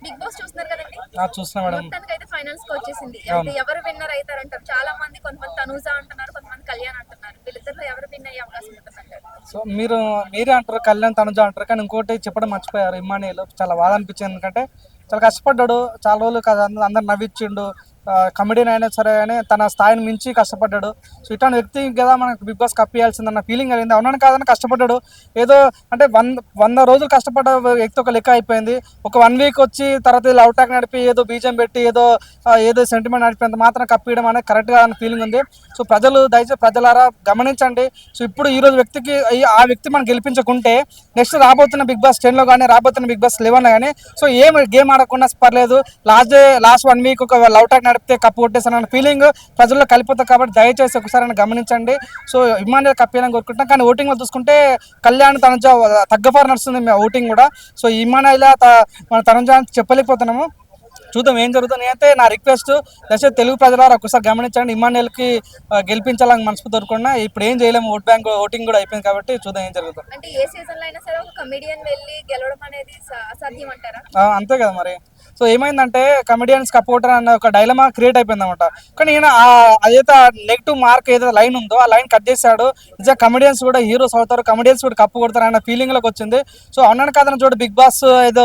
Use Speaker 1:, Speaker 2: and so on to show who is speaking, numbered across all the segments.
Speaker 1: Big boss చూస్తున్నారు కదండి.
Speaker 2: చూస్తున్నా మేడం.
Speaker 1: మొత్తానికైతే ఫైనల్స్ కి వచ్చేసింది. అయితే
Speaker 2: అవును.
Speaker 1: ఎవరు విన్నర్ అవుతారంటారు? చాలా మంది కొంతమంది తనూజ అంటున్నారు, కొంతమంది కళ్యాణ్ అంటున్నారు. వీళ్ళిద్దరిలో ఎవరు విన్ అయ్యే అవకాశం ఉంటుందంటారు?
Speaker 2: సో మీరే అంటారు, కళ్యాణ్ తనుజ అంటారు, కానీ ఇంకోటి చెప్పడం మర్చిపోయారు. ఇమ్మానియల్ చాలా బాధ అనిపించింది. ఎందుకంటే చాలా కష్టపడ్డాడు, చాలా రోజులు కదా అందరు నవ్వించిండు. కమెడీని అయినా సరే కానీ తన స్థాయిని మించి కష్టపడ్డాడు. సో ఇట్లాంటి వ్యక్తి కదా మనకు బిగ్ బాస్ కప్పియాల్సిందన్న ఫీలింగ్ కలిగింది. అవునని కాదని కష్టపడ్డాడు. ఏదో అంటే 100 రోజులు కష్టపడ్డ వ్యక్తి ఒక లెక్క అయిపోయింది. ఒక 1 వీక్ వచ్చి తర్వాత లవ్ టాక్ నడిపి ఏదో బీజం పెట్టి ఏదో సెంటిమెంట్ నడిపినంత మాత్రం కప్పియడం అనేది కరెక్ట్గా అన్న ఫీలింగ్ ఉంది. సో దయచేసి ప్రజలారా గమనించండి. సో ఇప్పుడు ఈ రోజు వ్యక్తికి ఆ వ్యక్తి మనం గెలిపించకుంటే నెక్స్ట్ రాబోతున్న బిగ్ బాస్ 10లో కానీ రాబోతున్న బిగ్ బాస్ 11లో కానీ సో ఏం గేమ్ ఆడకుండా పర్లేదు, లాస్ట్ 1 వీక్ ఒక లవ్ టాక్ నడిపితే కప్పు కొట్టేస్తానన్న ఫీలింగ్ ప్రజల్లో కలిపోతుంది. కాబట్టి దయచేసి ఒకసారి గమనించండి. సో ఇమ్మాన్యుయల్ కప్పేయాలని కోరుకుంటున్నాం. కానీ ఓటింగ్ చూసుకుంటే కళ్యాణ్ తనుజ తగ్గఫారు నడుస్తుంది ఓటింగ్ కూడా. సో ఇమ్మాన్యుయల్ మన తనుజ చెప్పలేకపోతున్నాము. చూద్దాం ఏం జరుగుతుంది. అయితే నా రిక్వెస్ట్ దయచేసి తెలుగు ప్రజలారా ఒకసారి గమనించండి. ఇమ్మాన్యుయల్కి గెలిపించాలని మనస్ఫూర్తి కోరుకున్నా. ఇప్పుడు ఏం చేయలేము, ఓటింగ్ కూడా అయిపోయింది కాబట్టి చూద్దాం ఏం జరుగుతుంది.
Speaker 1: అంటే ఏ సీజన్ లో అయినా సరే ఒక కమెడియన్ వెళ్ళి గెలవడం అనేది అసాధ్యం అంటారా?
Speaker 2: అంతే కదా మరి. సో ఏమైందంటే కమెడియన్స్ కప్పోటర్ అన్న ఒక డైలమా క్రియేట్ అయిపోయింది అనమాట. కానీ ఈయన అదైతే నెగిటివ్ మార్క్ ఏదైతే లైన్ ఉందో ఆ లైన్ కట్ చేశాడు. నిజంగా కమెడియన్స్ కూడా హీరోస్ అవుతారు, కమెడియన్స్ కూడా కప్పు కొడతారు అన్న ఫీలింగ్ లోకి వచ్చింది. సో అవునని కాదని చూడు, బిగ్ బాస్ ఏదో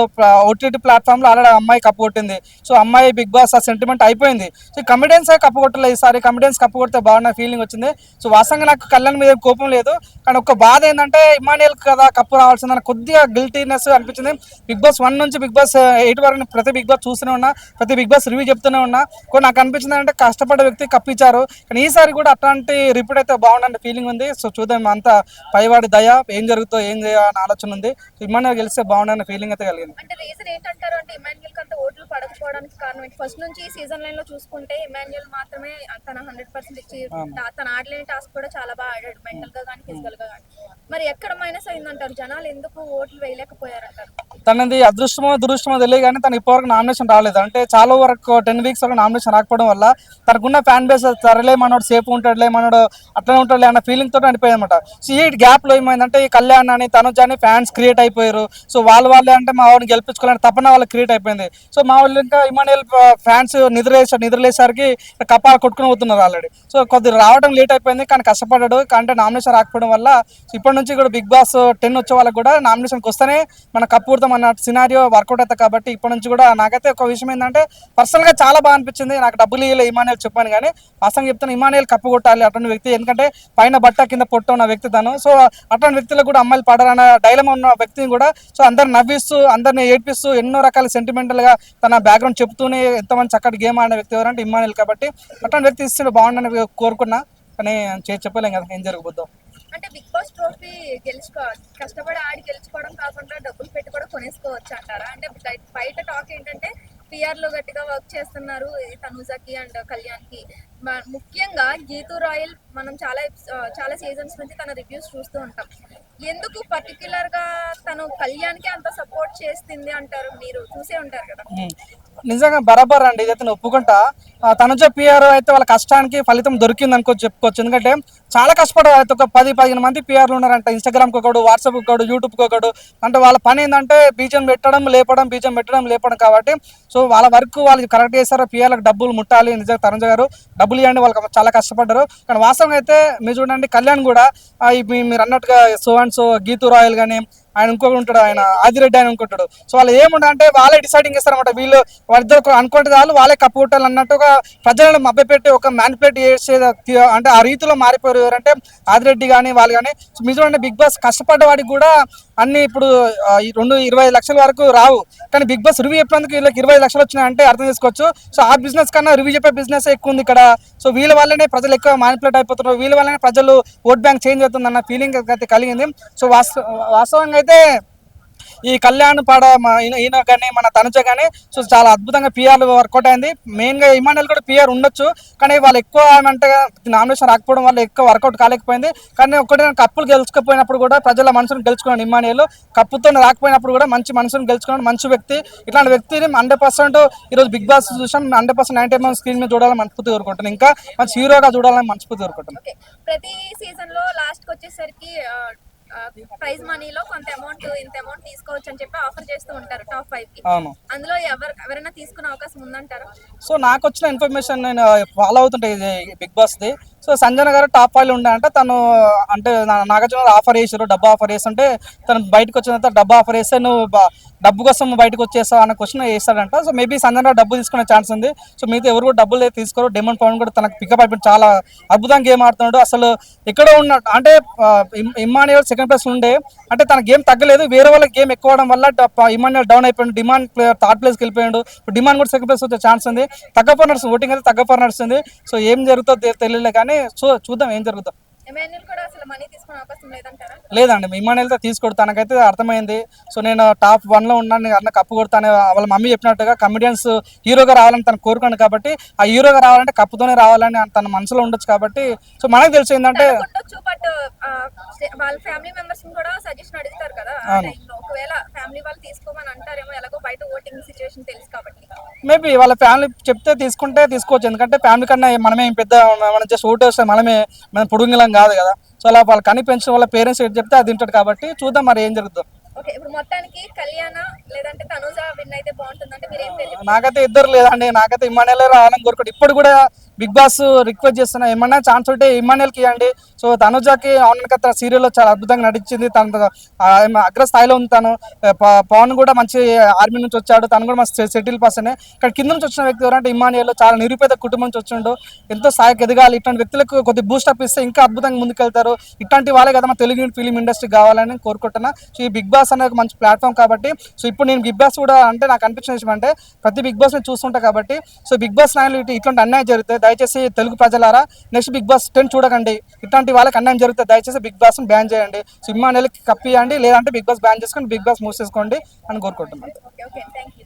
Speaker 2: ఓటీటీ ప్లాట్ఫామ్ లో ఆల్రెడీ అమ్మాయి కప్పు కొట్టింది. సో అమ్మాయి బిగ్ బాస్ ఆ సెంటిమెంట్ అయిపోయింది. సో కమెడియన్స్ కప్పు కొట్టలేదు ఈసారి. కమెడియన్స్ కప్పు కొడితే బాగున్న ఫీలింగ్ వచ్చింది. సో వాస్తవంగా నాకు కళ్యాణ్ మీద కోపం లేదు, కానీ ఒక బాధ ఏంటంటే ఇమ్మాన్యుయల్ కదా కప్పు రావాల్సిందని కొద్దిగా గిల్టీనెస్ అనిపించింది. బిగ్ బాస్ 1 నుంచి బిగ్ బాస్ 8 వరకు ప్రతి బిగ్ బాస్ చూస్తూనే ఉన్నా, ప్రతి బిగ్ బాస్ రివ్యూ చెప్తూనే ఉన్నా. కూడా నాకు అనిపించింది అంటే కష్టపడ్డ వ్యక్తి కప్పించారు, కానీ ఈసారి కూడా అట్లాంటి రిపీట్ అయితే బాగుండే ఫీలింగ్ ఉంది. సో చూద్దాం, అంతా పైవాడి దయ, ఏం జరుగుతుందో ఏం చేయాలన్న ఆలోచన ఉంది. ఇమ్మాన్యుయల్ గెలిస్తే బాగుండన్న ఫీలింగ్ అయితే కలిగింది.
Speaker 1: అంటే రీజన్ ఏంటంటారు? అంటే ఇమాన్యుయల్ కి అంత ఓట్లు పడకపోవడానికి కారణం ఫస్ట్ నుంచి ఈ సీజన్ లైన్ లో చూసుకుంటే ఇమాన్యుయల్ మాత్రమే తన 100% ఇచ్చి తన ఆడలేని టాస్క్ కూడా చాలా బాగా ఆడాడు, మెంటల్ గా కానీ ఫిజికల్ గా కానీ. మరి ఎక్కడ మైనస్ అయిందంటారు? జనాలు ఎందుకు ఓట్లు వేయలేకపోయారంటారు?
Speaker 2: తనది అదృష్టమో దురదృష్టమో తెలియదు, కానీ తను ఇప్పటివరకు నామినేషన్ రాలేదు. అంటే చాలా వరకు 10 వీక్స్ వరకు నామినేషన్ రాకపోవడం వల్ల తనకున్న ఫ్యాన్ బేస్ సరేలే మనోడు సేఫ్ ఉంటాడులే, మనోడు అట్లనే ఉంటాడులే అన్న ఫీలింగ్ తోటి అనిపోయింది అనమాట. సో ఈ గ్యాప్ లో ఏమైందంటే ఈ కళ్యాణ్ అని తనుజ అని ఫ్యాన్స్ క్రియేట్ అయిపోయారు. సో వాళ్ళే అంటే మా వాడిని గెలిపించుకోవాలని తప్పన వాళ్ళకి క్రియేట్ అయిపోయింది. సో మా వాళ్ళు ఇంకా ఇమాన్యుయల్ ఫ్యాన్స్ నిద్రలేసరికి కపాలు కొట్టుకుని పోతున్నారు ఆల్రెడీ. సో కొద్దిగా రావడం లేట్ అయిపోయింది, కానీ కష్టపడ్డాడు. అంటే నామినేషన్ రాకపోవడం వల్ల ఇప్పటి నుంచి కూడా బిగ్ బాస్ 10 వచ్చే వాళ్ళకి కూడా నామినేషన్కి వస్తేనే మన కప్పు కొడతాం అన్న సినారియో వర్కౌట్ అవుతుంది. కాబట్టి ఇప్పటి నుంచి కూడా నాకైతే ఒక విషయం ఏంటంటే పర్సనల్గా చాలా బాగా అనిపించింది. నాకు డబ్బులు ఇవ్వలే ఇమాన్యుయల్ చెప్పాను, కానీ వాస్తవంగా చెప్తాను ఇమాన్యుయల్ కప్పు కొట్టాలి అటువంటి వ్యక్తి. ఎందుకంటే పైన బట్ట కింద పొట్ట ఉన్న వ్యక్తి తను. సో అటువంటి వ్యక్తులకు కూడా అమ్మాయిలు పడాలన్న డైలమా ఉన్న వ్యక్తిని కూడా సో అందరిని నవ్విస్తూ అందరిని ఏడ్పిస్తూ ఎన్నో రకాల సెంటిమెంటల్గా తన బ్యాక్గ్రౌండ్ చెప్తూనే ఎంతమంది చక్కటి గేమ్ ఆడిన వ్యక్తి ఎవరంటే ఇమాన్యుయల్. కాబట్టి అటువంటి వ్యక్తి ఇస్తే బాగుండని కోరుకున్నా, కానీ చెప్పలేం కదా ఏం జరగబోద్దో.
Speaker 1: అంటే బిగ్ బాస్ ట్రోఫీ కష్టపడి ఆడి గెలుచుకోవడం కాకుండా డబ్బులు పెట్టి కూడా కొనేసుకోవచ్చు అంటారా? అంటే బయట టాక్ ఏంటంటే పిఆర్ లో గట్టిగా వర్క్ చేస్తున్నారు తనుజకి అండ్ కళ్యాణ్ కి. ముఖ్యంగా గీతూ రాయల్ మనం చాలా సీజన్స్ నుంచి తన రివ్యూస్ చూస్తూ ఉంటాం. ఎందుకు పర్టికులర్ గా తను కళ్యాణ్ కి అంత సపోర్ట్ చేస్తుంది అంటారు? మీరు చూసే ఉంటారు కదా.
Speaker 2: నిజంగా బరాబర్ అండి, ఇదైతే ఒప్పుకుంటా. తనుజ పిఆర్ అయితే వాళ్ళ కష్టానికి ఫలితం దొరికింది చెప్పుకోవచ్చు. ఎందుకంటే చాలా కష్టపడారు. అయితే ఒక 10-15 మంది పిఆర్లు ఉన్నారంట. ఇన్స్టాగ్రామ్కి ఒకడు, వాట్సాప్కి ఒకడు, యూట్యూబ్కి ఒకడు. అంటే వాళ్ళ పని ఏంటంటే బీజం పెట్టడం లేపడం కాబట్టి సో వాళ్ళ వర్క్ వాళ్ళు కరెక్ట్ చేస్తారు. పిఆర్లకు డబ్బులు ముట్టాలి. నిజంగా తనుజ గారు డబ్బులు ఇవ్వండి, వాళ్ళకి చాలా కష్టపడ్డారు. కానీ వాస్తవంగా అయితే మీరు చూడండి, కళ్యాణ్ కూడా మీరు అన్నట్టుగా సో గీతూ రాయల్ కానీ ఆయన ఇంకొకటి ఉంటాడు, ఆయన ఆదిరెడ్డి ఆయన అనుకుంటాడు. సో వాళ్ళు ఏముంటా అంటే వాళ్ళే డిసైడింగ్ చేస్తారన్నమాట. వాళ్ళిద్దరు అనుకుంటే చాలు వాళ్ళే కప్పు కొట్టాలి అన్నట్టుగా ప్రజలను మభ్యపెట్టి ఒక మ్యానిపులేట్ చేసే అంటే ఆ రీతిలో మారిపోయారు. ఎవరంటే ఆదిరెడ్డి కానీ వాళ్ళు కానీ. మీరు చూడండి, బిగ్ బాస్ కష్టపడ్డ వాడికి కూడా అన్ని ఇప్పుడు 25 లక్షల వరకు రావు, కానీ బిగ్ బాస్ రివ్యూ చెప్పేందుకు వీళ్ళకి 25 లక్షలు వచ్చినాయంటే అర్థం చేసుకోవచ్చు. సో ఆ బిజినెస్ కన్నా రివ్యూ చెప్పే బిజినెస్ ఎక్కువ ఉంది ఇక్కడ. సో వీళ్ళ వల్లనే ప్రజలు ఎక్కువ మ్యానిపులేట్ అయిపోతున్నారు, వీళ్ళ వల్లనే ప్రజలు ఓట్ బ్యాంక్ చేంజ్ అవుతుంది అన్న ఫీలింగ్ అయితే కలిగింది. సో వాస్తవంగా అయితే ఈ కళ్యాణ్ ఈయన కానీ మన తనుజ కానీ సో చాలా అద్భుతంగా పిఆర్ వర్కౌట్ అయింది. మెయిన్గా ఇమాన్యుయల్ కూడా పిఆర్ ఉండొచ్చు, కానీ వాళ్ళు ఎక్కువ అంటే నామినేషన్ రాకపోవడం వల్ల ఎక్కువ వర్కౌట్ కాలేకపోయింది. కానీ ఒకటి కప్పులు గెలుచుకోపోయినప్పుడు కూడా ప్రజల మనసును గెలుచుకున్నాడు ఇమాన్యుయల్. కప్పుతో రాకపోయినప్పుడు కూడా మంచి మనసును గెలుచుకున్నాడు, మంచి వ్యక్తి. ఇట్లాంటి వ్యక్తిని 100% ఈరోజు బిగ్ బాస్ చూసాం. 100% 90 స్క్రీన్ మీద చూడాలని మనస్ఫూర్తి కోరుకుంటాను. ఇంకా మంచి హీరోగా చూడాలని మనస్ఫూర్తి కోరుకుంటాను.
Speaker 1: ప్రతి సీజన్ లో లాస్ట్ కి వచ్చేసరికి ప్రైజ్ మనీలో కొంత అమౌంట్ ఇంత అమౌంట్ తీసుకోవచ్చు అని చెప్పి ఆఫర్ చేస్తూ ఉంటారు టాప్ 5 కి.
Speaker 2: అవును.
Speaker 1: అందులో ఎవరైనా తీసుకునే అవకాశం ఉందంటారా?
Speaker 2: సో నాకు వచ్చిన ఇన్ఫర్మేషన్ నేను ఫాలో అవుతుంటే ఇది బిగ్ బాస్ది. సో సంజన గారు టాప్ 5 ఉండే అంటే తను అంటే నాగార్జున ఆఫర్ చేసారు, డబ్బు ఆఫర్ చేస్తుంటే తను బయటకు వచ్చిన తర్వాత డబ్బు ఆఫర్ చేస్తే నువ్వు డబ్బు కోసం బయటకు వచ్చేస్తావు అన్న క్వశ్చన్ వేస్తాడంట. సో మేబీ సంజన గారు డబ్బు తీసుకునే ఛాన్స్ ఉంది. సో మిగతా ఎవరు కూడా డబ్బులు తీసుకోరు. డెమన్ పవన్ కూడా తనకు పికప్ అయిపోయి చాలా అద్భుతంగా గేమ్ ఆడుతున్నాడు. అసలు ఎక్కడో ఉన్న అంటే ఇమ్మాన్యుయల్ సెకండ్ ప్లేస్ ఉండే అంటే తన గేమ్ తగ్గలేదు, వేరే వాళ్ళకి గేమ్ ఎక్కువ అవడం వల్ల ఇమ్మాన్యుయల్ డౌన్ అయిపోయాడు. డిమాండ్ ప్లేయర్ థర్డ్ ప్లేస్కి వెళ్ళిపోయాడు. డిమాండ్ కూడా సెకండ్ ప్లేస్ వచ్చే ఛాన్స్ ఉంది. తగ్గపర్ నడుస్తుంది, ఓటింగ్ అయితే తగ్గపర్ నడుస్తుంది. సో ఏం జరుగుతుందో తెలియలే కానీ సో చూద్దాం ఏం జరుగుతుందో.
Speaker 1: ఎమాన్యుల్ కూడా అసలు మనీ తీసుకునే అవకాశం లేదంటారా?
Speaker 2: లేదండి, ఇమ్మాన్యుయల్ తో తీసుకోడు, తనకైతే అర్థమైంది. సో నేను టాప్ 1 లో ఉన్నాను, అన్న కప్పు కొడతాను. వాళ్ళ మమ్మీ చెప్పినట్టుగా కమెడియన్స్ హీరోగా రావాలని తను కోరుకోండి కాబట్టి ఆ హీరోగా రావాలంటే కప్పుతోనే రావాలని తన మనసులో ఉండొచ్చు కాబట్టి సో మనకు తెలిసి ఏంటంటే
Speaker 1: బట్ వాళ్ళ ఫ్యామిలీ మెంబర్స్ కూడా సజెషన్ అడుగుతారు కదా ఆ టైంలో, ఒకవేళ ఫ్యామిలీ వాళ్ళు తీసుకోమని అంటారేమో, ఎలాగో బయట ఓటింగ్ సిచ్యువేషన్ తెలుసు కాబట్టి.
Speaker 2: మేబీ వాళ్ళ ఫ్యామిలీ చెప్తే తీసుకుంటే తీసుకోవచ్చు, ఎందుకంటే ఫ్యామిలీ కన్నా మనమే పెద్ద, మనం జస్ట్ ఓటు వేస్తే మనం పొడుగులం కాదు కదా. సో అలా వాళ్ళు కని పెంచిన వాళ్ళ పేరెంట్స్ ఏది చెప్తే అది తింటాడు కాబట్టి చూద్దాం మరి ఏం జరుగుతుందో.
Speaker 1: ఓకే, ఇప్పుడు మొత్తానికి కళ్యాణ లేదంటే తనుజ విన్ అయితే బాగుంటుందంటే మీరు ఏం తెలియదు?
Speaker 2: నాకైతే ఇద్దరు లేదండి, నాకైతే ఇమ్మాన్యుయల్ రావాలని కోరుకోండి. ఇప్పుడు కూడా బిగ్ బాస్ రిక్వెస్ట్ చేస్తున్నా, ఏమన్నా ఛాన్స్ ఉంటే ఇమ్మాన్యుయల్కి ఇవ్వండి. సో తనుజకి అవును కదా సీరియల్లో చాలా అద్భుతంగా నటించింది, తన అగ్రస్థాయిలో ఉంది. తను పవన్ కూడా మంచి ఆర్మీ నుంచి వచ్చాడు, తను కూడా మంచి సెటిల్ పర్సన్. ఇక్కడ కింద నుంచి వచ్చిన వ్యక్తి ఎవరంటే ఇమ్మాన్యుయల్ చాలా నిరుపేద కుటుంబం నుంచి వచ్చిండు, ఎంతో స్థాయికి ఎదగాలి. ఇట్లాంటి వ్యక్తులకు కొద్ది బూస్టప్ ఇస్తే ఇంకా అద్భుతంగా ముందుకెళ్తారు. ఇట్లాంటి వాళ్ళే కదా మన తెలుగు ఫిలిం ఇండస్ట్రీ కావాలని కోరుకుంటున్నా. సో ఈ బిగ్ బాస్ అనేది ఒక మంచి ప్లాట్ఫామ్ కాబట్టి సో ఇప్పుడు నేను బిగ్ బాస్ కూడా అంటే నాకు అనిపించిన విషయం అంటే ప్రతి బిగ్ బాస్ నేను చూస్తుంటా కాబట్టి సో బిగ్ బాస్ 9 ఇట్లాంటి అన్యాయం జరుగుతాయి. దయచేసి తెలుగు ప్రజలారా నెక్స్ట్ బిగ్ బాస్ 10 చూడకండి. ఇట్లాంటి వాళ్ళకి అన్యాయం జరుగుతుంది, దయచేసి బిగ్ బాస్ బ్యాన్ చేయండి. సో ఇమ్మాన్యుయల్కి కప్పియండి, లేదంటే బిగ్ బాస్ బ్యాన్ చేసుకొని బిగ్ బాస్ మూసేసుకోండి అని కోరుకుంటున్నాను.
Speaker 1: Okay, thank you.